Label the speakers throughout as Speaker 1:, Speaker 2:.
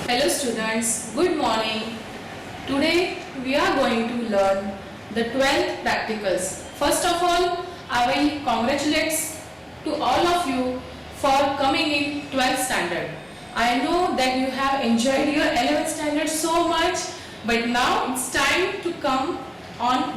Speaker 1: Hello students, good morning. Today we are going to learn the 12th practicals. First of all, I will congratulate to all of you for coming in 12th standard. I know that you have enjoyed your 11th standard so much, but now it's time to come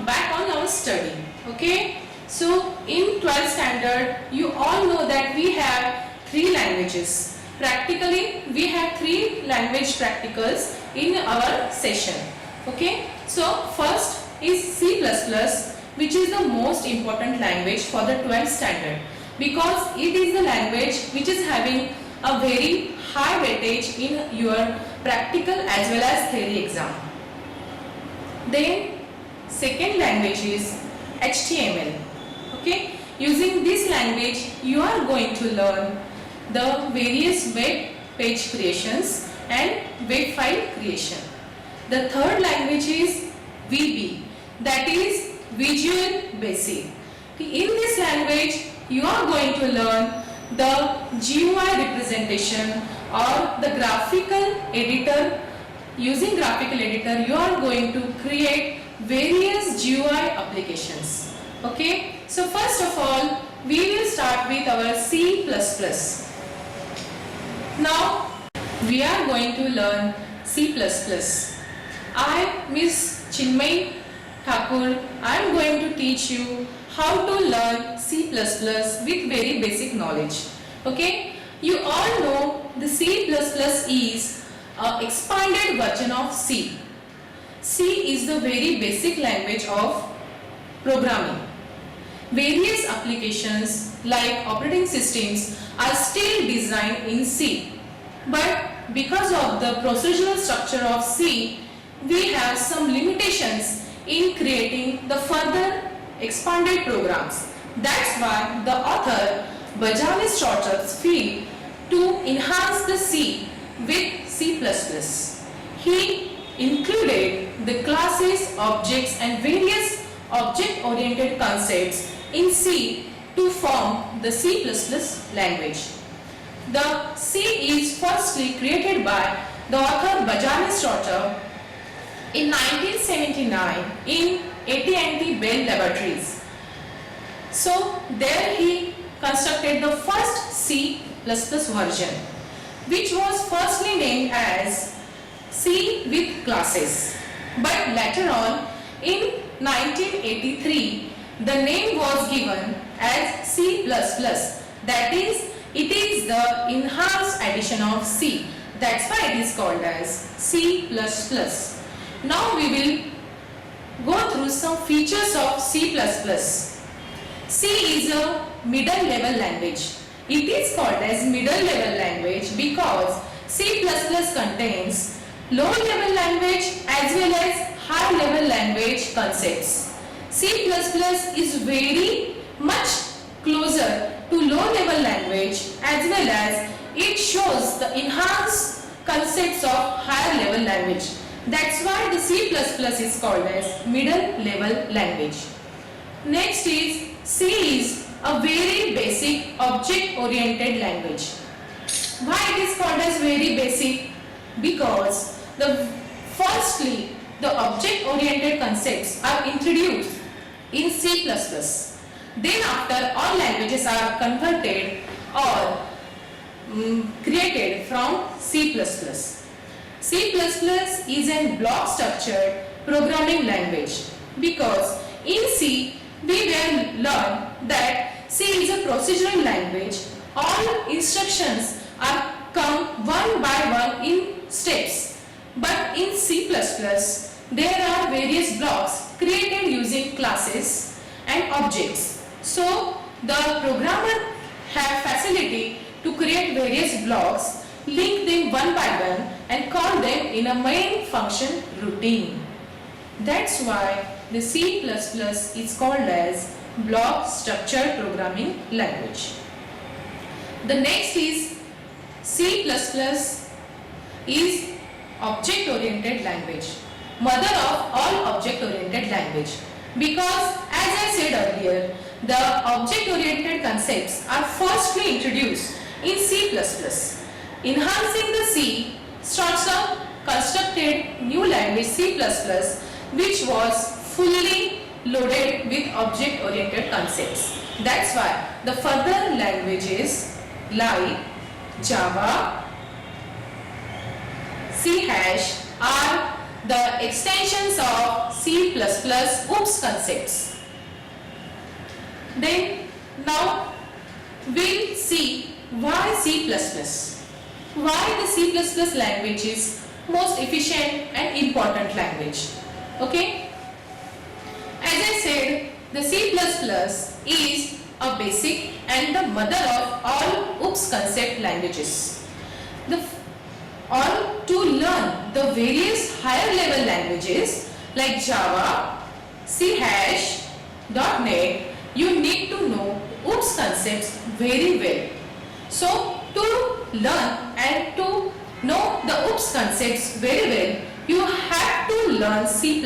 Speaker 1: back on our study. Okay? So in 12th standard, you all know that we have 3 languages. Practically, we have 3 language practicals in our session. Okay, so first is C++, which is the most important language for the 12th standard because it is the language which is having a very high weightage in your practical as well as theory exam. Then second language is HTML. Okay, using this language you are going to learn the various web page creations and web file creation. The third language is VB, that is Visual Basic. In this language you are going to learn the GUI representation or the graphical editor. Using graphical editor you are going to create various GUI applications. Okay, so first of all we will start with our C++. Now we are going to learn C++. I, Miss Chinmay Thakur, I am going to teach you how to learn C++ with very basic knowledge. Okay, you all know the C++ is an expanded version of C. C is the very basic language of programming. Various applications like operating systems are still designed in C, but because of the procedural structure of C, we have some limitations in creating the further expanded programs. That's why the author Bajanis Shortcuts feel to enhance the C with C++. He included the classes, objects and various object-oriented concepts in C to form the C++ language. The C is firstly created by the author Bajanis Shorter in 1979 in AT&T Bell Laboratories. So there he constructed the first C++ version, which was firstly named as C with classes. But later on in 1983 the name was given as C++, that is, it is the enhanced edition of C. That's why it is called as C++. Now we will go through some features of C++. C is a middle level language. It is called as middle level language because C++ contains low level language as well as high level language concepts. C++ is very much closer to low level language as well as it shows the enhanced concepts of higher level language. That's why the C++ is called as middle level language. Next is C is a very basic object oriented language. Why it is called as very basic? Because firstly the object oriented concepts are introduced in C++. Then after all languages are converted or created from C++. C++ is a block structured programming language because in C we will learn that C is a procedural language. All instructions are come one by one in steps. But in C++ there are various blocks created using classes and objects. So the programmer have facility to create various blocks, link them one by one and call them in a main function routine. That's why the C++ is called as block structured programming language. The next is C++ is object oriented language, mother of all object oriented language, because as I said earlier, the object oriented concepts are firstly introduced in C++. Enhancing the C Stotzer constructed new language C++ which was fully loaded with object-oriented concepts. That's why the further languages like Java, C# are the extensions of C++ OOPS concepts. Then now we'll see why C++. Why the C++ language is most efficient and important language. Okay? As I said, the C++ is a basic and the mother of all OOPS concept languages. All to learn the various higher level languages like Java, C#, .NET, you need to know OOPS concepts very well. So to learn and to know the OOPS concepts very well, you have to learn C++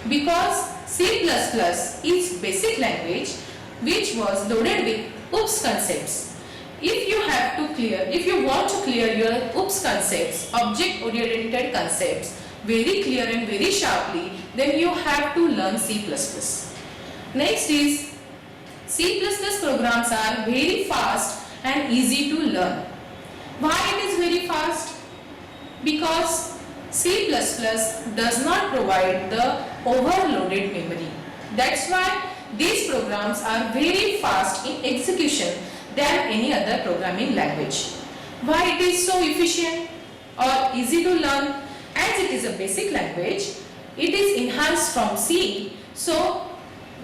Speaker 1: because C++ is basic language which was loaded with OOPS concepts. If you want to clear your OOPS concepts, object-oriented concepts, very clear and very sharply, then you have to learn C++. Next is C++ programs are very fast and easy to learn. Why it is very fast? Because C++ does not provide the overloaded memory. That's why these programs are very fast in execution than any other programming language. Why it is so efficient or easy to learn? As it is a basic language, it is enhanced from C. So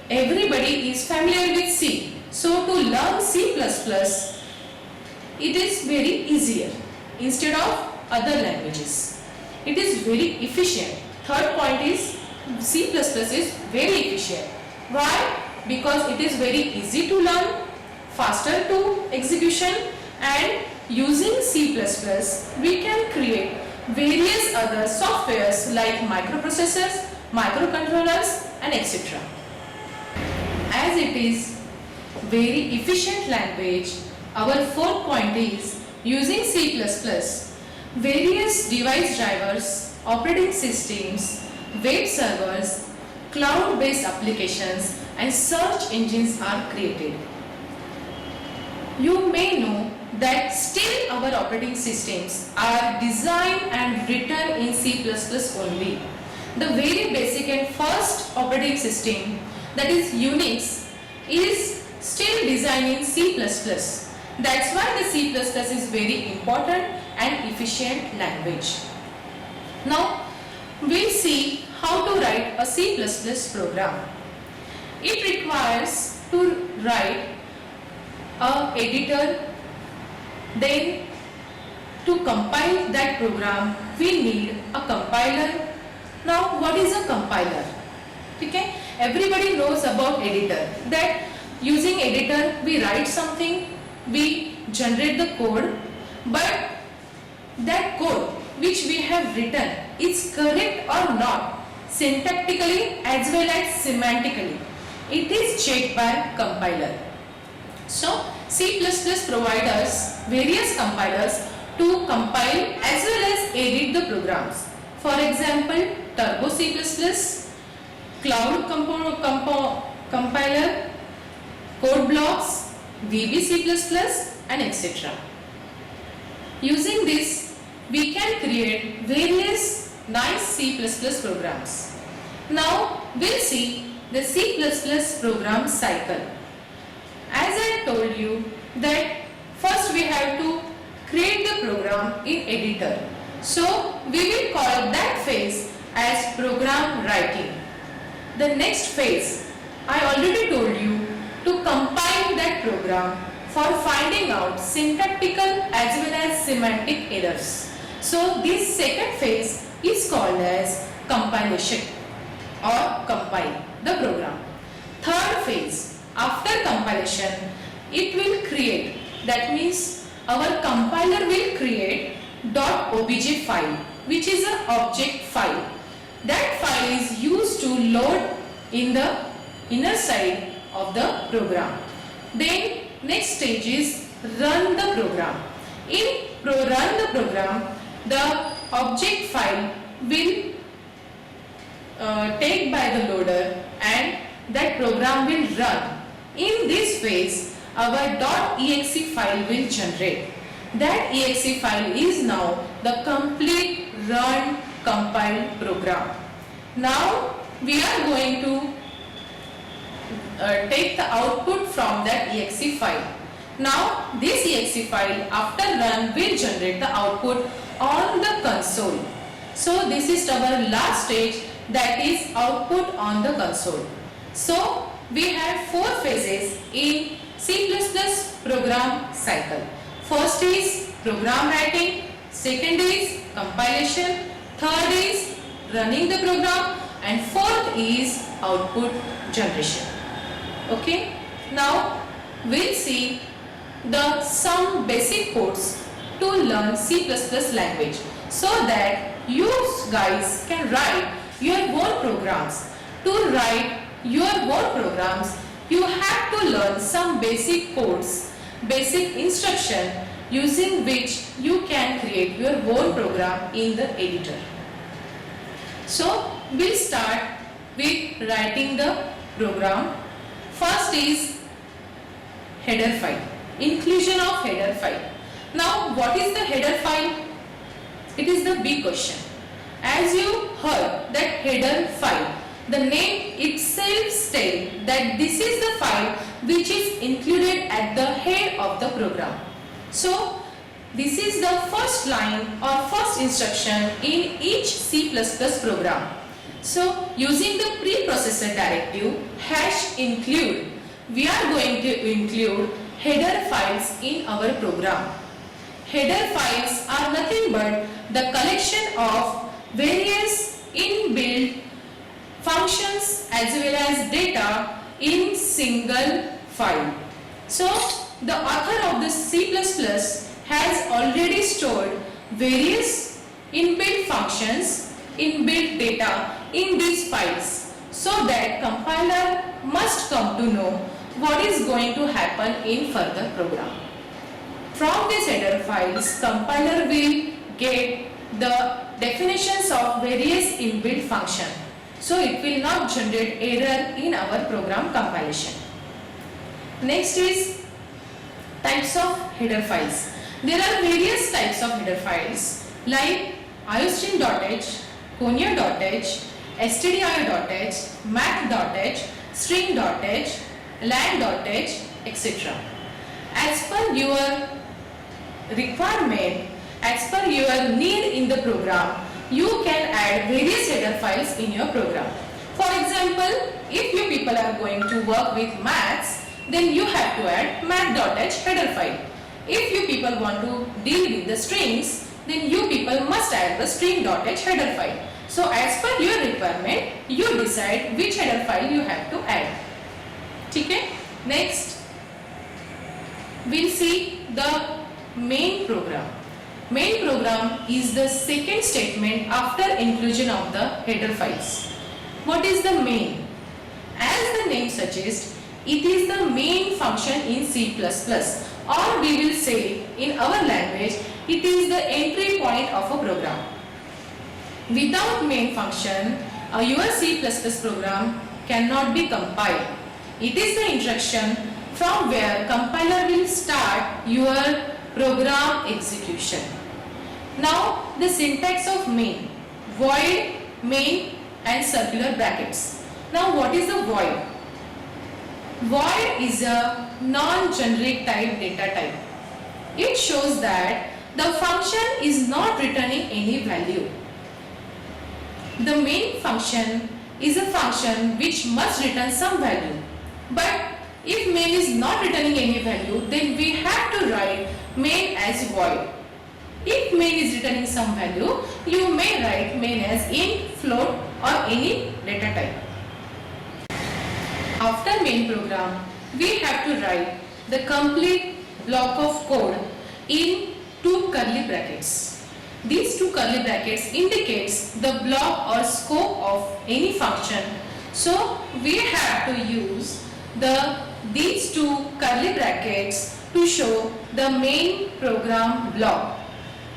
Speaker 1: everybody is familiar with C. So to learn C++, it is very easier instead of other languages. It is very efficient. Third point is C++ is very efficient. Why? Because it is very easy to learn, faster to execution, and using C++ we can create various other softwares like microprocessors, microcontrollers and etc. As it is very efficient language, our fourth point is using C++, various device drivers, operating systems, web servers, cloud-based applications and search engines are created. You may know that still our operating systems are designed and written in C++ only. The very basic and first operating system, that is Unix, is still designed in C++. That's why the C++ is very important and efficient language. Now we'll see how to write a C++ program. It requires to write an editor. Then to compile that program we need a compiler. Now what is a compiler? Okay? Everybody knows about editor, that using editor we write something, we generate the code, but that code which we have written is correct or not syntactically as well as semantically. It is checked by compiler. So C++ provides us various compilers to compile as well as edit the programs. For example, Turbo C++, Cloud Compiler, Code Blocks, VB C++ and etc. Using this, we can create various nice C++ programs. Now we'll see the C++ program cycle. As I told you that first we have to create the program in editor. So we will call that phase as program writing. The next phase, I already told you, to compile that program for finding out syntactical as well as semantic errors. So this second phase is called as compilation or compile the program. Third phase, after compilation, it will create, that means our compiler will create .obj file, which is an object file. That file is used to load in the inner side of the program. Then next stage is run the program. In run the program, the object file will take by the loader and that program will run. In this phase, our .exe file will generate. That exe file is now the complete run compiled program. Now we are going to take the output from that exe file. Now this exe file after run will generate the output on the console. So this is our last stage, that is output on the console. So we have 4 phases in C++ program cycle. First is program writing, second is compilation, third is running the program, and fourth is output generation. Okay, now we'll see some basic codes to learn C++ language so that you guys can write your own programs. To write your own programs, you have to learn some basic codes, basic instruction using which you can create your own program in the editor. So we'll start with writing the program. First is header file, inclusion of header file. Now what is the header file? It is the big question. As you heard that header file, the name itself states that this is the file which is included at the head of the program. So this is the first line or first instruction in each C++ program. So using the preprocessor directive #include, we are going to include header files in our program. Header files are nothing but the collection of various inbuilt functions as well as data in single file. So the author of the C++ has already stored various inbuilt functions, inbuilt data in these files, so that compiler must come to know what is going to happen in further program. From these header files, compiler will get the definitions of various inbuilt function, so it will not generate error in our program compilation. Next is types of header files. There are various types of header files like iostream.h, conio.h, stdio.h, math.h, string.h, lang.h, etc. As per your requirement, as per your need in the program, you can add various header files in your program. For example, if you people are going to work with maths, then you have to add math.h header file. If you people want to deal with the strings, then you people must add the string.h header file. So as per your requirement, you decide which header file you have to add. Okay? Next, we'll see the main program. Main program is the second statement after inclusion of the header files. What is the main? As the name suggests, it is the main function in C++, or we will say in our language, it is the entry point of a program. Without main function, your C++ program cannot be compiled. It is the instruction from where compiler will start your program execution. Now the syntax of main: void, main and circular brackets. Now what is the void? Void is a non-generic type data type. It shows that the function is not returning any value. The main function is a function which must return some value. But if main is not returning any value, then we have to write main as void. If main is returning some value, you may write main as int, float or any data type. After main program, we have to write the complete block of code in 2 curly brackets. These 2 curly brackets indicates the block or scope of any function. So we have to use these 2 curly brackets to show the main program block.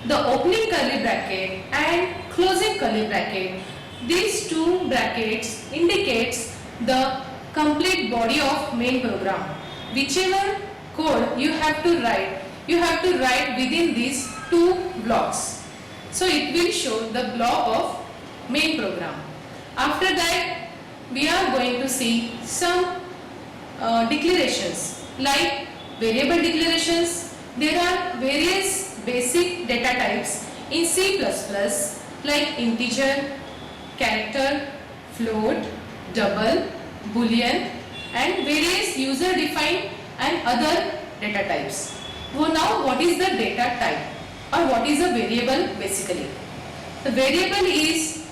Speaker 1: the opening curly bracket and closing curly bracket. These two brackets indicates the complete body of main program. Whichever code you have to write within these two blocks. So it will show the block of main program. After that, we are going to see some declarations like variable declarations. There are various basic data types in C++ like integer, character, float, double, boolean and various user defined and other data types. So now what is the data type or what is a variable basically? The variable is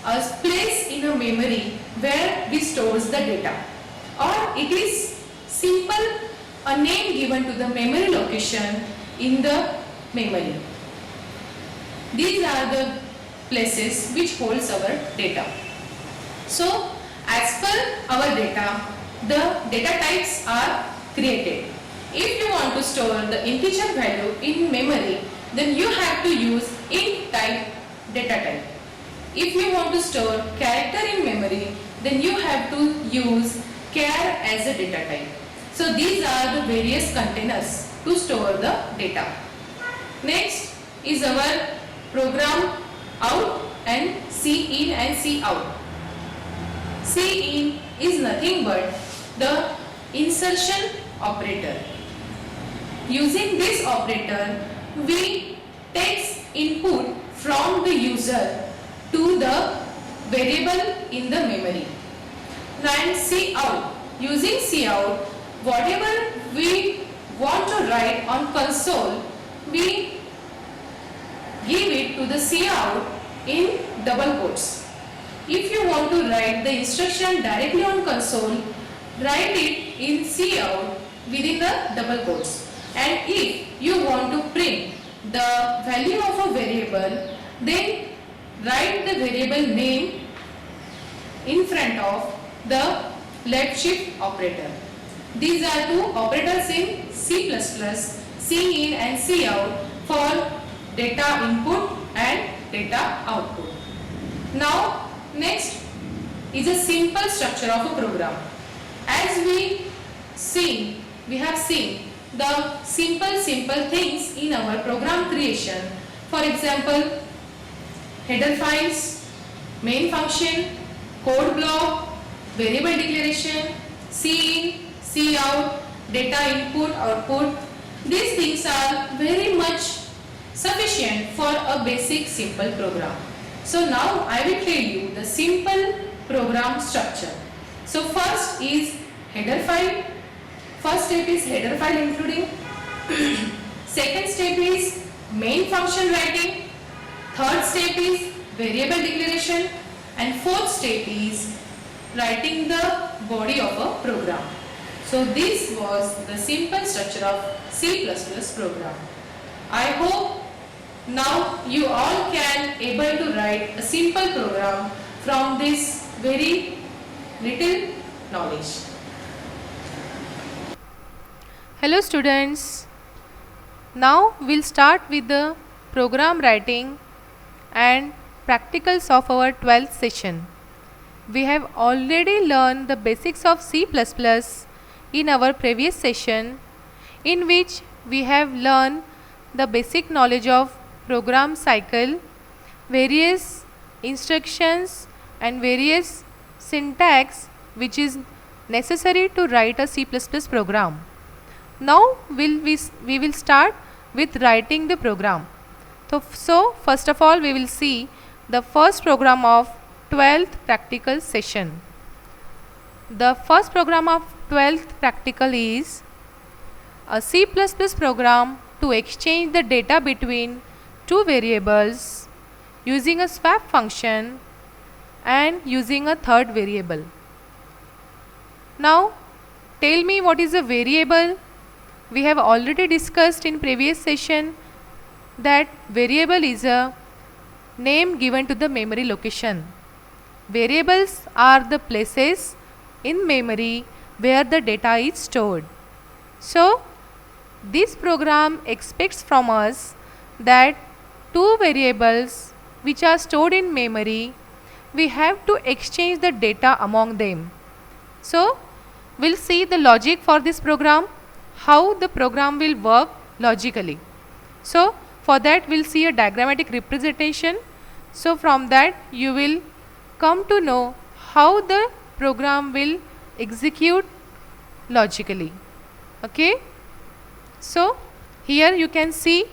Speaker 1: a place in a memory where we stores the data, or it is simple a name given to the memory location in the memory. These are the places which holds our data. So as per our data, the data types are created. If you want to store the integer value in memory, then you have to use int type data type. If you want to store character in memory, then you have to use char as a data type. So these are the various containers to store the data. Next is our program out and cin and cout. Cin is nothing but the insertion operator. Using this operator, we take input from the user to the variable in the memory. And cout, using cout, whatever we want to write on console, we give it to the cout in double quotes. If you want to write the instruction directly on console, write it in cout within the double quotes. And if you want to print the value of a variable, then write the variable name in front of the left shift operator. These are two operators in C++, cin and cout for data input and data output. Now next is a simple structure of a program. As we have seen the simple things in our program creation. For example, header files, main function, code block, variable declaration, cin, cout, data input, output. These things are very much sufficient for a basic simple program. So now I will tell you the simple program structure. So first is header file. First step is header file including. Second step is main function writing. Third step is variable declaration. And fourth step is writing the body of a program. So this was the simple structure of C++ program. I hope now you all can able to write a simple program from this very little knowledge.
Speaker 2: Hello students, now we'll start with the program writing and practicals of our 12th session. We have already learned the basics of C++ in our previous session, in which we have learned the basic knowledge of program cycle, various instructions and various syntax which is necessary to write a C++ program. Now we will start with writing the program. So first of all we will see the first program of 12th practical session. The first program of 12th practical is a C++ program to exchange the data between two variables using a swap function and using a third variable. Now tell me, what is a variable? We have already discussed in previous session that variable is a name given to the memory location. Variables are the places in memory where the data is stored. So this program expects from us that two variables which are stored in memory, we have to exchange the data among them. So, we'll see the logic for this program, how the program will work logically. So, for that we'll see a diagrammatic representation. So, from that you will come to know how the program will execute logically. Okay. So, here you can see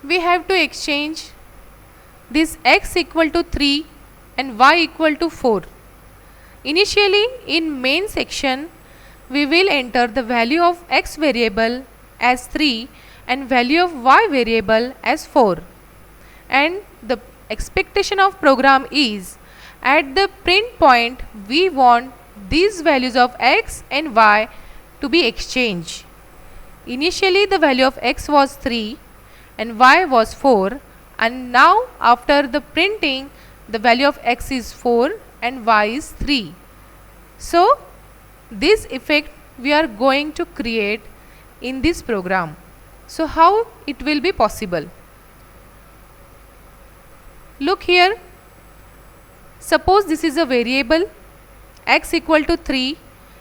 Speaker 2: we have to exchange this x equal to 3 and y equal to 4. Initially in main section we will enter the value of x variable as 3 and value of y variable as 4, and the expectation of program is at the print point we want these values of x and y to be exchanged. Initially the value of x was 3 and y was 4, and now after the printing the value of x is 4 and y is 3. So, this effect we are going to create in this program. So, how it will be possible? Look here, suppose this is a variable x equal to 3,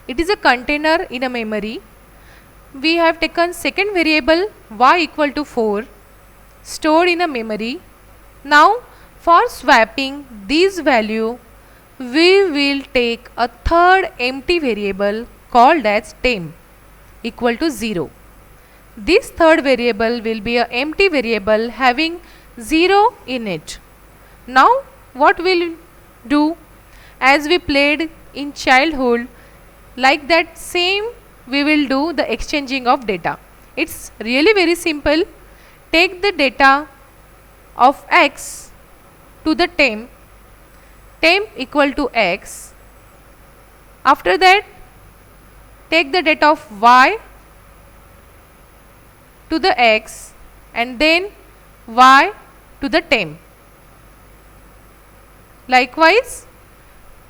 Speaker 2: it is a container in a memory. We have taken second variable y equal to 4 stored in a memory. Now for swapping these value we will take a third empty variable called as temp equal to 0. This third variable will be an empty variable having 0 in it. Now what we'll do, as we played in childhood, like that same we will do the exchanging of data. It's really very simple. Take the data of x to the temp equal to x. After that take the data of y to the x and then y to the temp. Likewise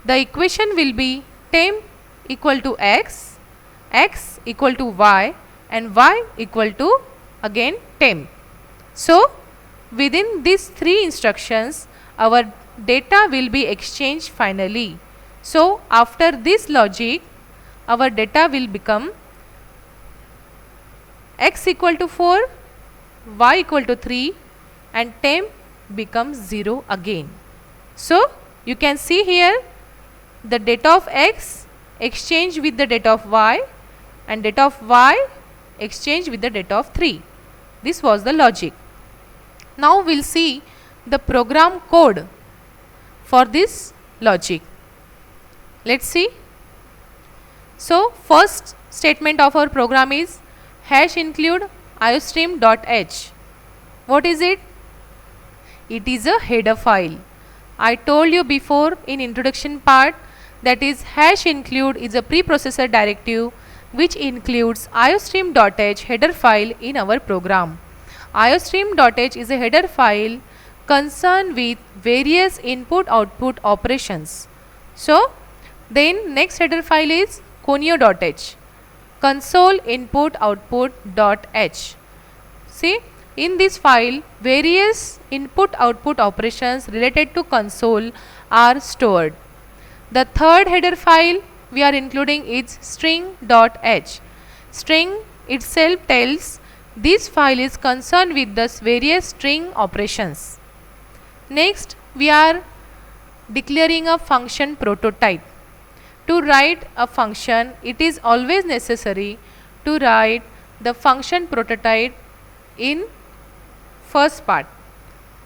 Speaker 2: the equation will be temp equal to x, x equal to y and y equal to again temp. So, within these three instructions our data will be exchanged finally. So, after this logic our data will become x equal to 4, y equal to 3 and temp becomes 0 again. So, you can see here the data of x exchange with the data of y and data of y exchange with the data of 3. This was the logic. Now we'll see the program code for this logic. Let's see. So first statement of our program is hash include iostream.h. What is it? It is a header file. I told you before in introduction part, that is hash include is a preprocessor directive which includes iostream.h header file in our program. iostream.h is a header file concerned with various input output operations. So then next header file is conio.h, console input output.h. See, in this file various input output operations related to console are stored. The third header file we are including is string.h. String itself tells this file is concerned with the various string operations. Next we are declaring a function prototype. To write a function it is always necessary to write the function prototype in first part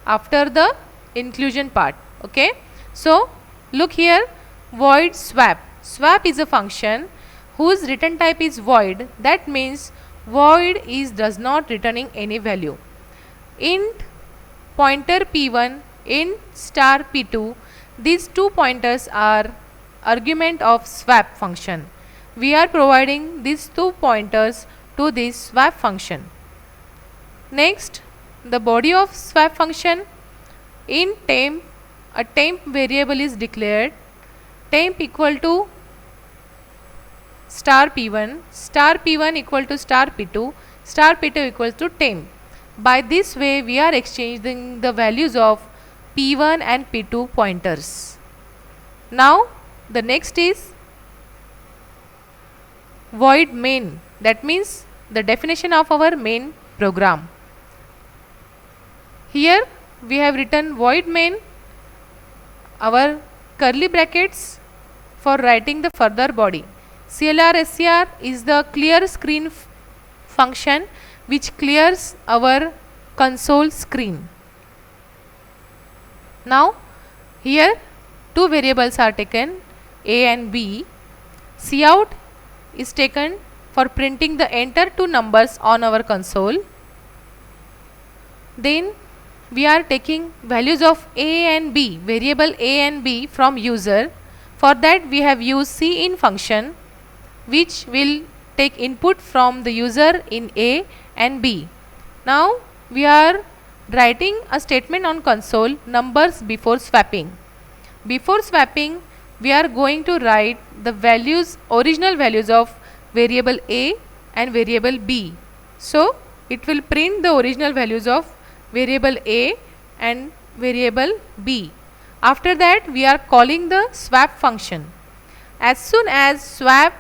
Speaker 2: after the inclusion part. Okay. So look here, void swap. Swap is a function whose return type is void. That means void is does not returning any value. Int pointer p1, int star p2, these two pointers are argument of swap function. We are providing these two pointers to this swap function. Next, the body of swap function, in temp a temp variable is declared, temp equal to star p1 equal to star p2 equals to temp. By this way, we are exchanging the values of P1 and P2 pointers. Now, the next is void main. That means the definition of our main program. Here we have written void main, our curly brackets for writing the further body. CLR SCR is the clear screen function which clears our console screen. Now here two variables are taken, A and B. Cout is taken for printing the entered two numbers on our console. Then we are taking values of A and B, variable A and B from user. For that we have used cin function which will take input from the user in A and B. Now we are writing a statement on console, numbers before swapping. Before swapping we are going to write the values, original values of variable A and variable B. So it will print the original values of variable A and variable B. After that we are calling the swap function. As soon as swap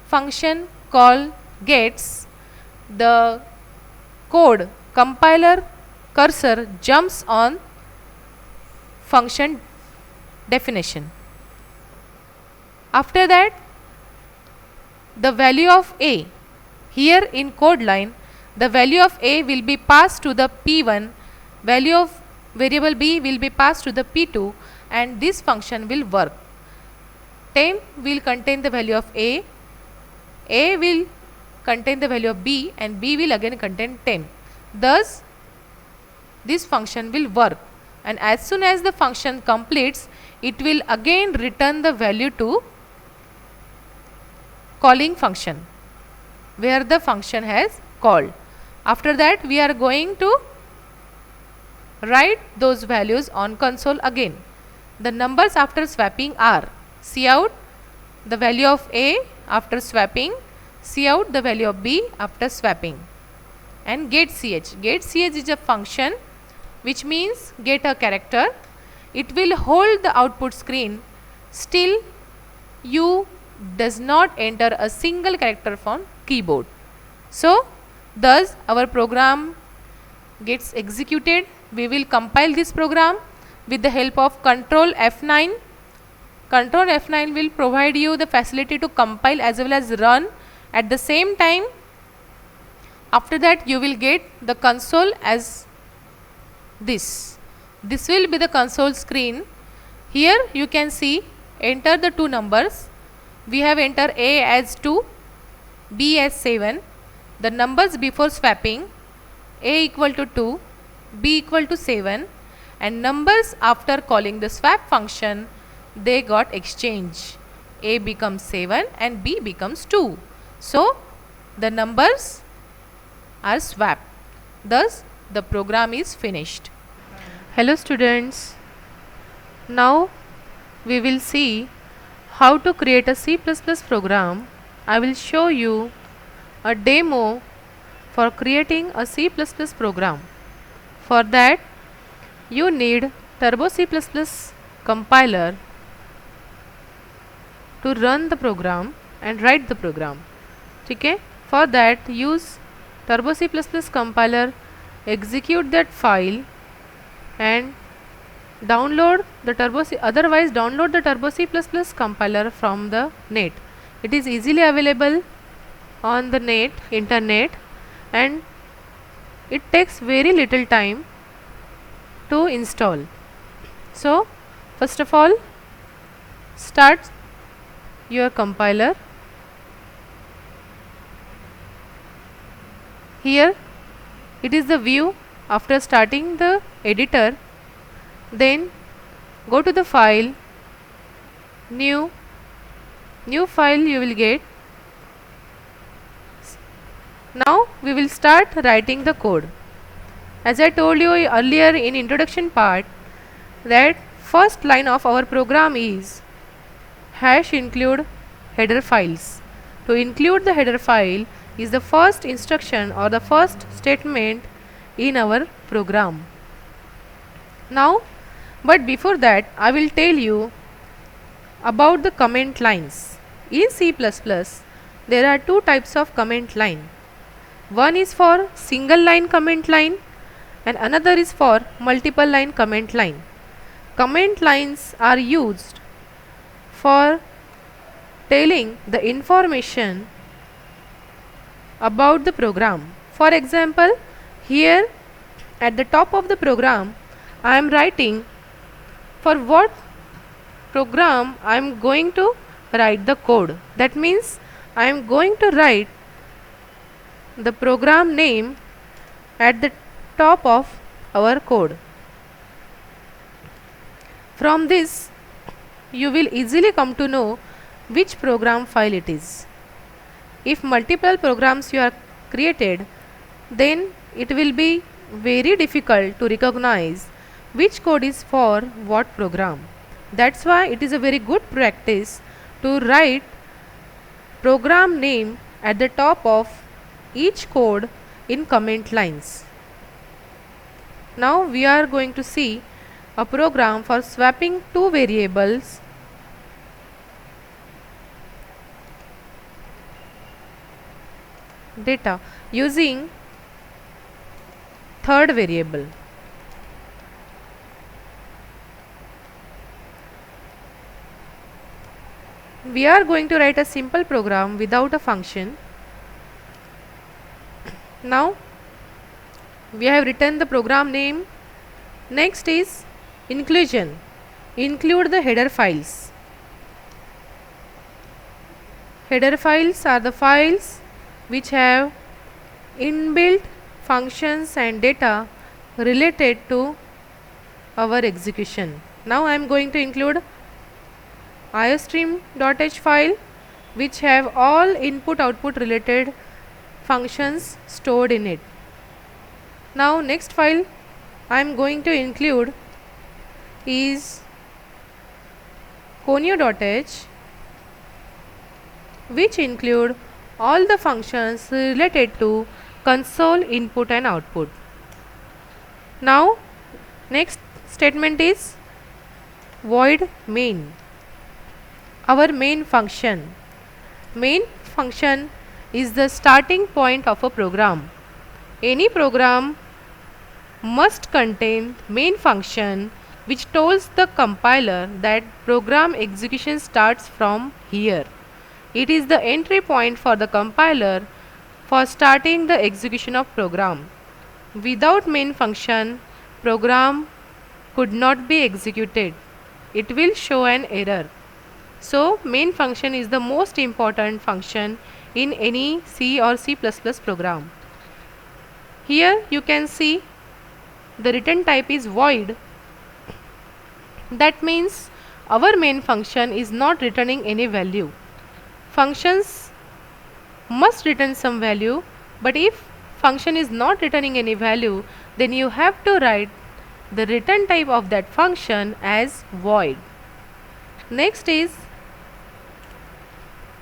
Speaker 2: function call gets, the code compiler cursor jumps on function definition. After that the value of A, here in code line the value of A will be passed to the P1, value of variable B will be passed to the P2, and this function will work. Temp will contain the value of A will contain the value of B, and B will again contain temp. Thus this function will work, and as soon as the function completes it will again return the value to calling function where the function has called. After that we are going to write those values on console again. The numbers after swapping are cout the value of A after swapping, cout the value of B after swapping, and getch. Getch is a function which means get a character. It will hold the output screen still you does not enter a single character from keyboard. So thus our program gets executed. We will compile this program with the help of Control F9. Control F9 will provide you the facility to compile as well as run at the same time. After that you will get the console as this. This will be the console screen. Here you can see enter the two numbers. We have entered A as 2, B as 7. The numbers before swapping, A equal to 2, B equal to 7, and numbers after calling the swap function, they got exchanged. A becomes 7 and B becomes 2. So the numbers are swapped. Thus the program is finished. Hello students. Now we will see how to create a C++ program. I will show you a demo for creating a C++ program. For that you need Turbo C++ compiler to run the program and write the program. Okay? For that use Turbo C++ compiler, execute that file and download the Turbo C, otherwise download the Turbo C++ compiler from the net. It is easily available on the net, internet, and it takes very little time to install. So first of all start your compiler. Here it is the view after starting the editor. Then go to the file, new file you will get. Now we will start writing the code. As I told you earlier in introduction part that first line of our program is #include header files. To include the header file is the first instruction or the first statement in our program. Now, but before that, I will tell you about the comment lines. In C++, there are two types of comment line. One is for single line comment line and another is for multiple line comment line. Comment lines are used for telling the information about the program. For example, here at the top of the program, I am writing for what program I am going to write the code. That means I am going to write the program name at the top of our code. From this, you will easily come to know which program file it is. If multiple programs you are created, then it will be very difficult to recognize which code is for what program. That's why it is a very good practice to write program name at the top of each code in comment lines. Now we are going to see a program for swapping two variables data using third variable. We are going to write a simple program without a function. Now we have written the program name. Next is inclusion. Include the header files. Header files are the files which have inbuilt functions and data related to our execution. Now I am going to include iostream.h file which have all input output related functions stored in it. Now next file I am going to include is conio.h, which include all the functions related to console input and output. Now next statement is void main, our main function. Main function is the starting point of a program. Any program must contain main function which tells the compiler that program execution starts from here. It is the entry point for the compiler for starting the execution of program. Without main function, program could not be executed. It will show an error. So main function is the most important function in any C or C++ program. Here you can see the return type is void. That means our main function is not returning any value. Functions must return some value, but if function is not returning any value, then you have to write the return type of that function as void. Next is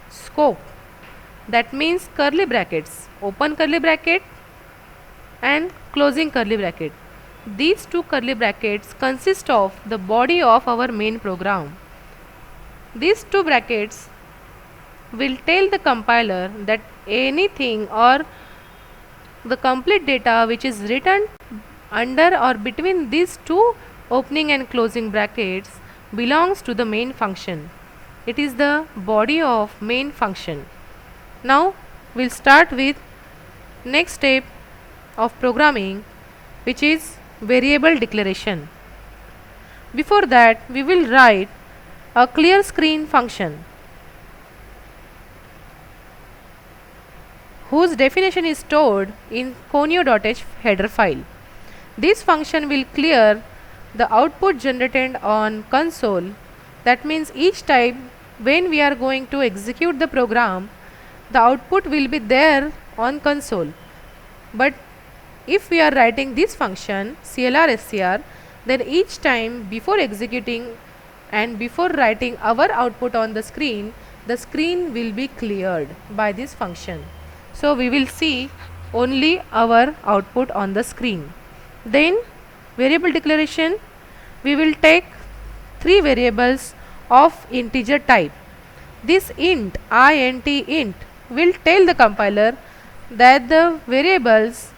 Speaker 2: scope. That means curly brackets, open curly bracket and closing curly bracket. These two curly brackets consist of the body of our main program. These two brackets will tell the compiler that anything or the complete data which is written under or between these two opening and closing brackets belongs to the main function. It is the body of main function. Now we'll start with next step of programming, which is variable declaration. Before that, we will write a clear screen function whose definition is stored in conio.h header file. This function will clear the output generated on console. That means each time when we are going to execute the program, the output will be there on console. But if we are writing this function clr_str, then each time before executing and before writing our output on the screen will be cleared by this function. So we will see only our output on the screen. Then variable declaration, we will take three variables of integer type. This int int will tell the compiler that the variables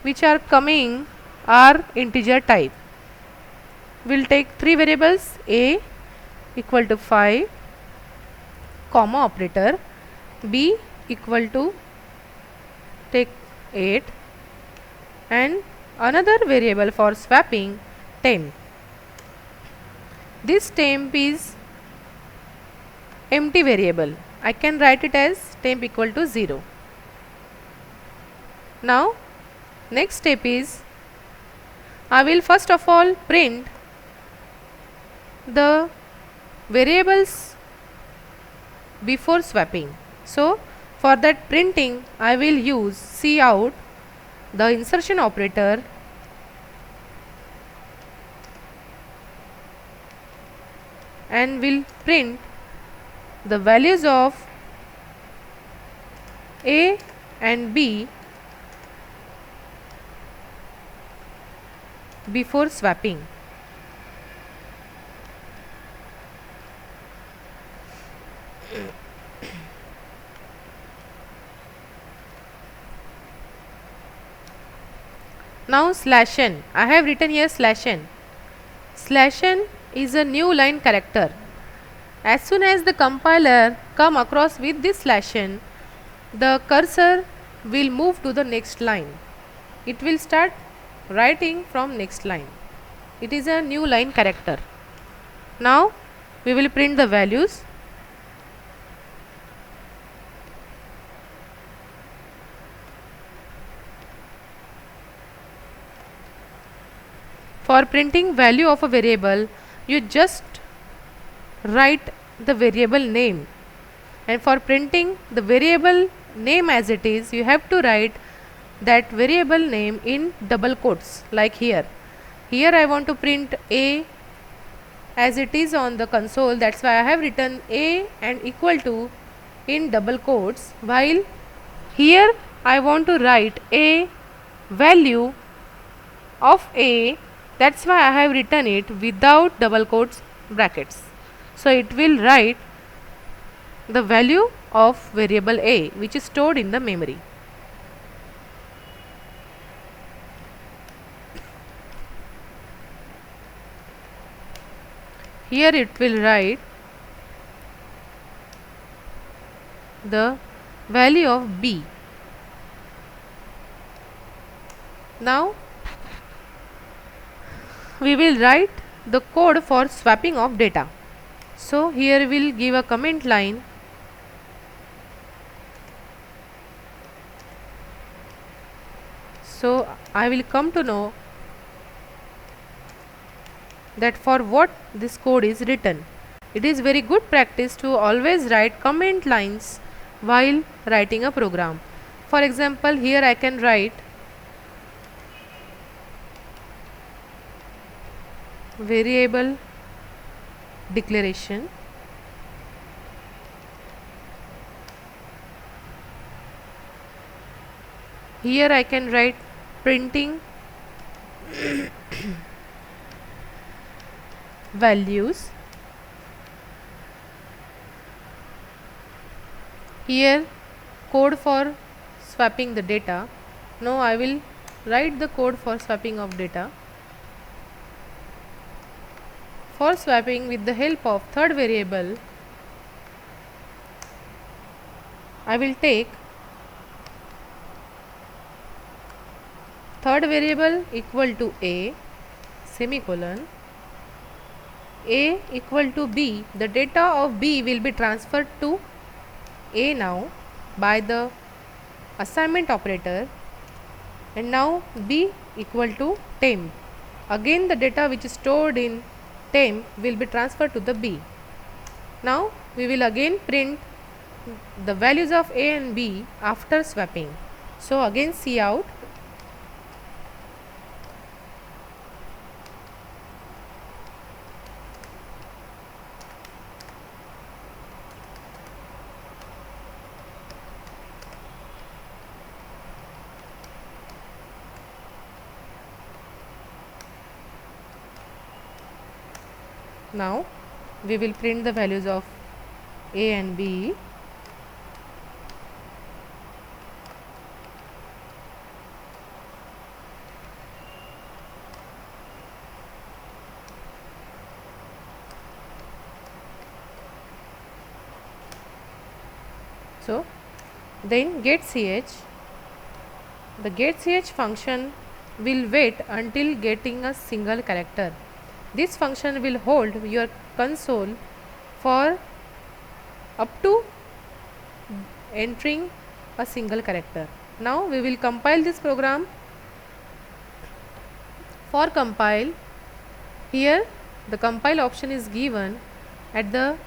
Speaker 2: which are coming are integer type. We'll take three variables, a equal to 5, comma operator, b equal to take 8, and another variable for swapping temp. This temp is empty variable. I can write it as temp equal to 0. Now next step is, I will first of all print the variables before swapping. So for that printing I will use cout, the insertion operator, and will print the values of a and b before swapping. Now slash n, I have written here slash n. Slash n is a new line character. As soon as the compiler come across with this slash n, the cursor will move to the next line. It will start writing from next line. It is a new line character. Now we will print the values. For printing value of a variable, you just write the variable name, and for printing the variable name as it is, you have to write that variable name in double quotes, like here. Here I want to print a as it is on the console, that's why I have written a and equal to in double quotes, while here I want to write a value of a, that's why I have written it without double quotes brackets. So it will write the value of variable a which is stored in the memory. Here it will write the value of b. Now we will write the code for swapping of data. So here we will give a comment line. So I will come to know that for what this code is written. It is very good practice to always write comment lines while writing a program. For example, here I can write variable declaration, here I can write printing values, here code for swapping the data. Now I will write the code for swapping of data. For swapping with the help of third variable, I will take third variable equal to a semicolon, a equal to b. The data of b will be transferred to a now by the assignment operator, and now b equal to temp. Again the data which is stored in temp will be transferred to the b. Now we will again print the values of a and b after swapping. So again cout, Now we will print the values of A and B. So then getCH, the getCH function will wait until getting a single character. This function will hold your console for up to entering a single character. Now we will compile this program. For compile, here the compile option is given at the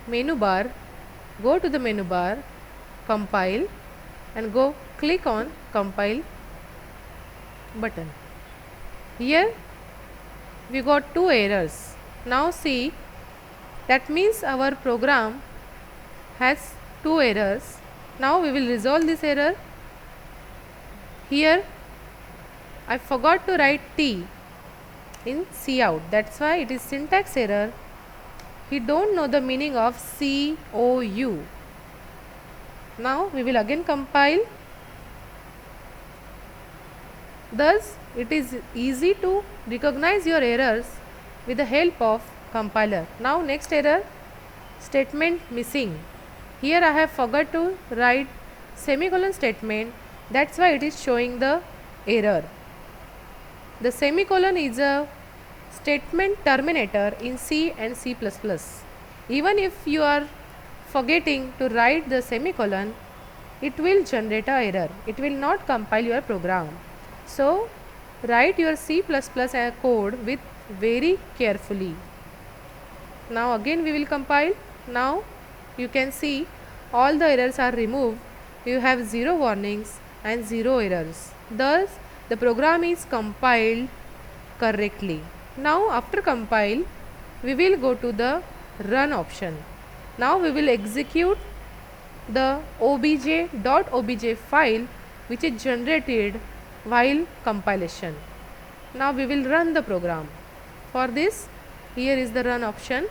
Speaker 2: menu bar. Go to the menu bar, compile, and go click on compile button. Here we got two errors. Now see, that means our program has two errors. Now we will resolve this error. Here I forgot to write T in cout, that's why it is syntax error. We don't know the meaning of COU. Now we will again compile. Thus it is easy to recognize your errors with the help of compiler. Now next error, statement missing. Here I have forgot to write semicolon statement, that's why it is showing the error. The semicolon is a statement terminator in C and C++. Even if you are forgetting to write the semicolon, it will generate a error. It will not compile your program. So write your C++ code with very carefully. Now again we will compile. Now you can see all the errors are removed. You have 0 warnings and 0 errors. Thus the program is compiled correctly. Now after compile, we will go to the run option. Now we will execute the obj.obj file which is generated while compilation. Now we will run the program. For this, here is the run option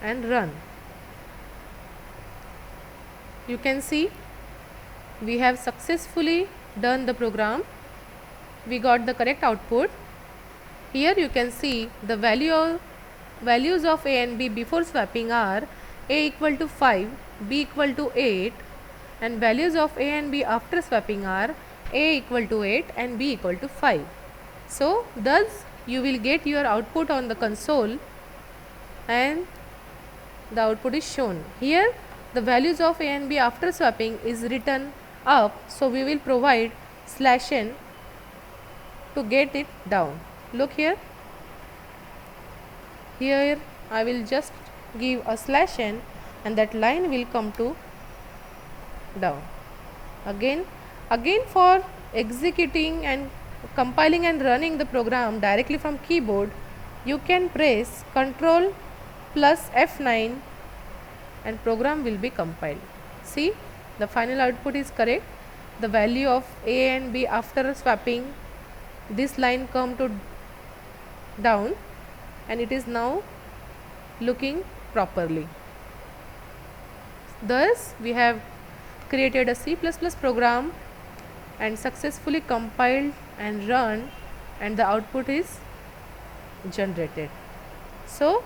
Speaker 2: and run. You can see we have successfully done the program. We got the correct output. Here you can see the values of A and B before swapping are A equal to 5, B equal to 8, and values of A and B after swapping are A equal to 8 and B equal to 5. So thus you will get your output on the console and the output is shown. Here the values of A and B after swapping is written up, so we will provide /n to get it down. Look here. Here I will just give a /n and that line will come to down. Again for executing and compiling and running the program directly from keyboard, you can press Ctrl plus F9 and program will be compiled. See, the final output is correct. The value of A and B after swapping, this line come to down and it is now looking properly. Thus we have created a C++ program and successfully compiled and run, and the output is generated. So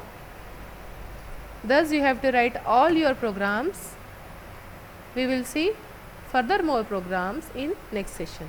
Speaker 2: thus you have to write all your programs. We will see further more programs in next session.